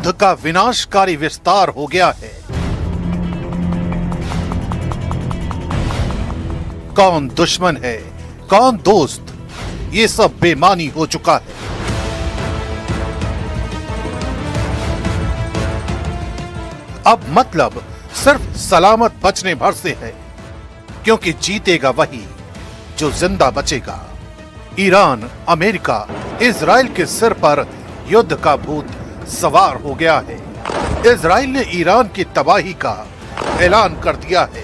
युद्ध का विनाशकारी विस्तार हो गया है। कौन दुश्मन है, कौन दोस्त, ये सब बेमानी हो चुका है। अब मतलब सिर्फ सलामत बचने भर से है, क्योंकि जीतेगा वही जो जिंदा बचेगा। ईरान, अमेरिका, इजराइल के सिर पर युद्ध का भूत सवार हो गया है। इजराइल ने ईरान की तबाही का ऐलान कर दिया है।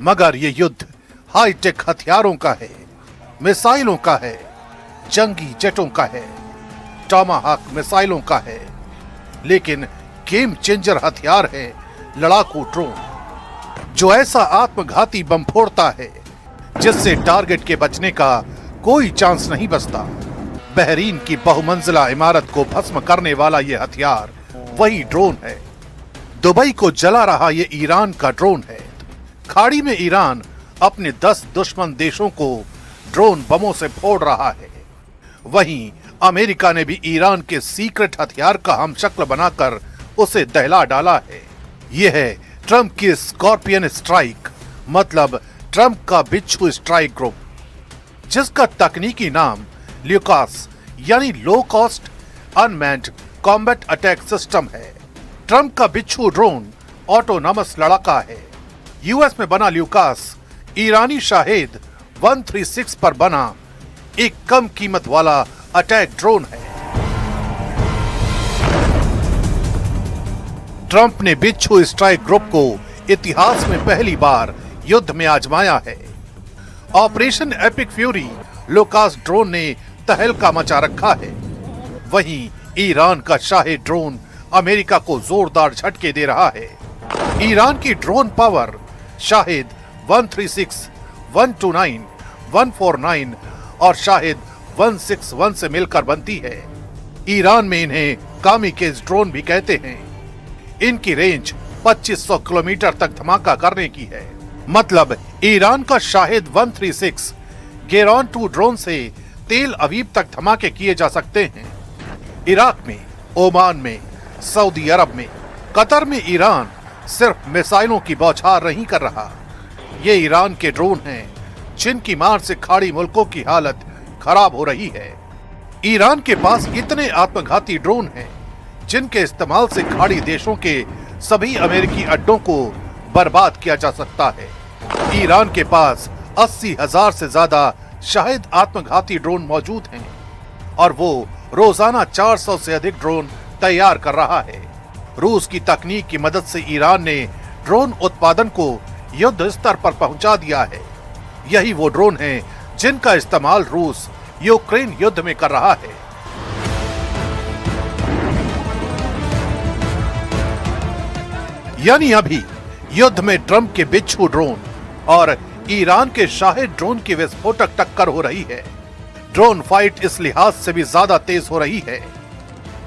मगर ये युद्ध हाईटेक हथियारों का है, मिसाइलों का है, जंगी जेटों का है, टॉमाहाक मिसाइलों का है, लेकिन गेम चेंजर हथियार है लड़ाकू ड्रोन, जो ऐसा आत्मघाती बम फोड़ता है जिससे टारगेट के बचने का कोई चांस नहीं बचता। बहरीन की बहुमंजिला इमारत को भस्म करने वाला ये हथियार वही ड्रोन है। दुबई को जला रहा ये ईरान का ड्रोन है। खाड़ी में ईरान अपने 10 दुश्मन देशों को ड्रोन बमों से फोड़ रहा है। वहीं अमेरिका ने भी ईरान के सीक्रेट हथियार का हमशक्ल बनाकर उसे दहला डाला है। यह है ट्रंप की स्कॉर्पियन स्ट्राइक, मतलब ट्रंप का बिच्छू स्ट्राइक ग्रुप, जिसका तकनीकी नाम ल्यूकास यानी low cost unmanned combat attack system है। ट्रंप का बिच्छू ड्रोन ऑटोनॉमस लड़ाका है। यूएस में बना ल्यूकास ईरानी शाहेद 136 पर बना एक कम कीमत वाला अटैक ड्रोन है। ट्रंप ने बिच्छू स्ट्राइक ग्रुप को इतिहास में पहली बार युद्ध में आजमाया है। Operation epic fury Lucas drone ने तहलका मचा रखा है। वहीं ईरान का शाहेद ड्रोन अमेरिका को जोरदार झटके दे रहा है। ईरान की ड्रोन पावर शाहेद 136, 129, 149 और शाहेद 161 से मिलकर बनती है। ईरान में इन्हें कामिकेज ड्रोन भी कहते हैं। इनकी रेंज 2500 किलोमीटर तक धमाका करने की है। मतलब ईरान का शाहेद 136 गेरॉन 2 ड्रोन से तेल अवीव तक धमाके किए जा सकते हैं। इराक में, ओमान में, सऊदी अरब में, कतर में ईरान सिर्फ मिसाइलों की बौछार नहीं कर रहा। ये ईरान के ड्रोन हैं जिनकी मार से खाड़ी मुल्कों की हालत खराब हो रही है। ईरान के पास इतने आत्मघाती ड्रोन हैं जिनके इस्तेमाल से खाड़ी देशों के सभी अमेरिकी अड्डों को बर्बाद किया जा सकता है। ईरान के पास 80,000 से ज्यादा शाहिद आत्मघाती ड्रोन मौजूद हैं और वो रोजाना 400 से अधिक ड्रोन तैयार कर रहा है। रूस की तकनीक की मदद से ईरान ने ड्रोन उत्पादन को युद्ध स्तर पर पहुंचा दिया है। यही वो ड्रोन हैं जिनका इस्तेमाल रूस यूक्रेन युद्ध में कर रहा है। यानी अभी युद्ध में ट्रंप के बिच्छू ड्रोन और ईरान के शाहिद ड्रोन की विस्फोटक टक्कर हो रही है। ड्रोन फाइट इस लिहाज से भी ज्यादा तेज हो रही है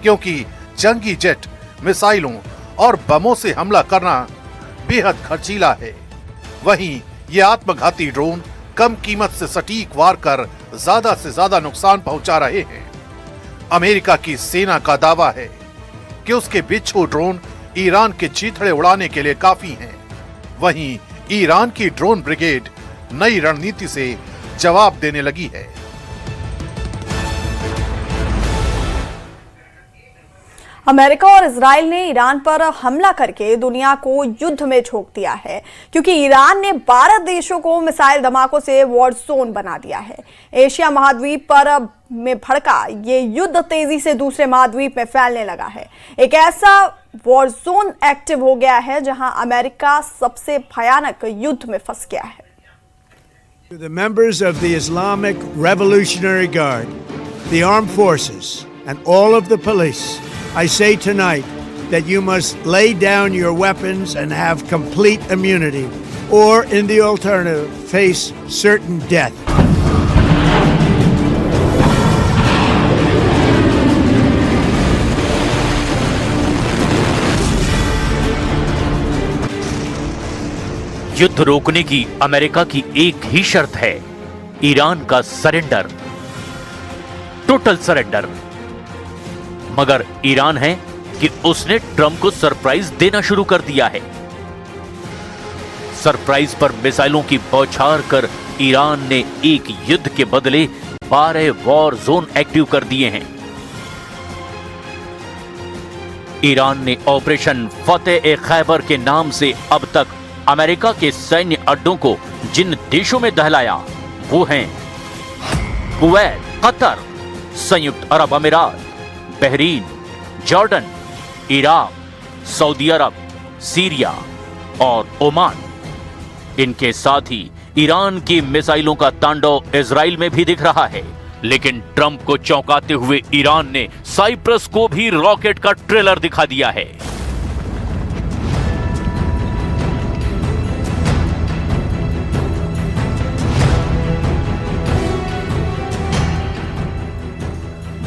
क्योंकि जंगी जेट, मिसाइलों और बमों से हमला करना बेहद खर्चीला है। वहीं ये आत्मघाती ड्रोन कम कीमत से सटीक वार कर ज्यादा से ज्यादा नुकसान पहुंचा रहे हैं। अमेरिका की सेना का दावा है कि उसके बिच्छू ड्रोन ईरान के चीथड़े उड़ाने के लिए काफी हैं। वहीं ईरान की ड्रोन ब्रिगेड नई रणनीति से जवाब देने लगी है। अमेरिका और इजराइल ने ईरान पर हमला करके दुनिया को युद्ध में झोंक दिया है क्योंकि ईरान ने 12 देशों को मिसाइल धमाकों से वॉर जोन बना दिया है। एशिया महाद्वीप पर में भड़का ये युद्ध तेजी से दूसरे महाद्वीप में फैलने लगा है। एक ऐसा वॉर जोन एक्टिव हो गया है जहां अमेरिका सबसे भयानक युद्ध में फंस गया है। The members of the Islamic Revolutionary Guard, the armed forces, and all of the police, I say tonight that you must lay down your weapons and have complete immunity, or in the alternative, face certain death. युद्ध रोकने की America की एक ही शर्त है, Iran का surrender, total surrender. मगर Iran है कि उसने ट्रंप को सरप्राइज देना शुरू कर दिया है। सरप्राइज पर मिसाइलों की बौछार कर ईरान ने एक युद्ध के बदले 12 वॉर जोन एक्टिव कर दिए हैं। ईरान ने ऑपरेशन फतेह-ए-खैबर के नाम से अब तक अमेरिका के सैन्य अड्डों को जिन देशों में दहलाया वो हैं कुवैत, कतर, संयुक्त अरब अमीरात, बहरीन, जॉर्डन, इराक, सऊदी अरब, सीरिया और ओमान। इनके साथ ही ईरान की मिसाइलों का तांडव इजराइल में भी दिख रहा है। लेकिन ट्रंप को चौंकाते हुए ईरान ने साइप्रस को भी रॉकेट का ट्रेलर दिखा दिया है।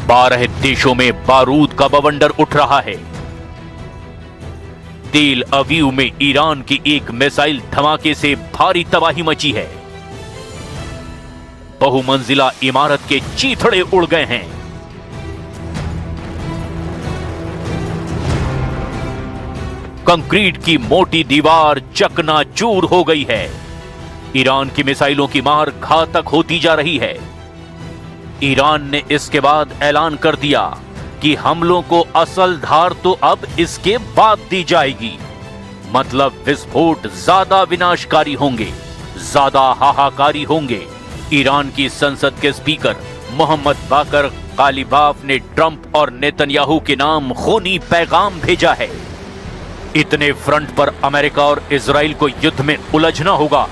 बारह देशों में बारूद का बवंडर उठ रहा है। तेल अवीव में ईरान की एक मिसाइल धमाके से भारी तबाही मची है। बहुमंजिला इमारत के चीथड़े उड़ गए हैं। कंक्रीट की मोटी दीवार चकनाचूर हो गई है। ईरान की मिसाइलों की मार घातक होती जा रही है। ईरान ने इसके बाद ऐलान कर दिया कि हमलों को असल धार तो अब इसके बाद दी जाएगी। मतलब विस्फोट ज्यादा विनाशकारी होंगे, ज्यादा हाहाकारी होंगे। ईरान की संसद के स्पीकर मोहम्मद बाकर गालिबाफ ने ट्रंप और नेतन्याहू के नाम खूनी पैगाम भेजा है। इतने फ्रंट पर अमेरिका और इजराइल को युद्ध में उलझना होगा,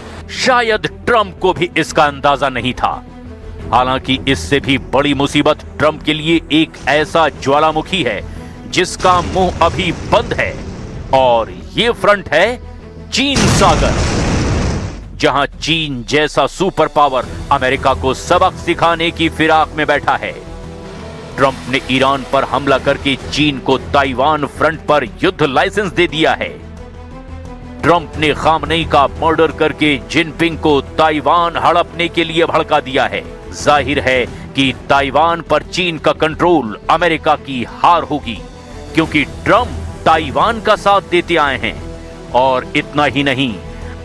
शायद ट्रंप को भी इसका अंदाजा नहीं था। हालांकि इससे भी बड़ी मुसीबत ट्रंप के लिए एक ऐसा ज्वालामुखी है जिसका मुंह अभी बंद है, और ये फ्रंट है चीन सागर, जहां चीन जैसा सुपर पावर अमेरिका को सबक सिखाने की फिराक में बैठा है। ट्रंप ने ईरान पर हमला करके चीन को ताइवान फ्रंट पर युद्ध लाइसेंस दे दिया है। ट्रंप ने खामनेई का मर्डर करके जिनपिंग को ताइवान हड़पने के लिए भड़का दिया है। जाहिर है कि ताइवान पर चीन का कंट्रोल अमेरिका की हार होगी, क्योंकि ट्रंप ताइवान का साथ देते आए हैं। और इतना ही नहीं,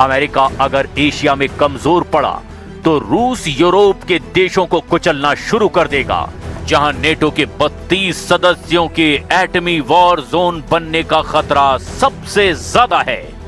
अमेरिका अगर एशिया में कमजोर पड़ा तो रूस यूरोप के देशों को कुचलना शुरू कर देगा, जहां नेटो के 32 सदस्यों के एटमी वॉर जोन बनने का खतरा सबसे ज्यादा है।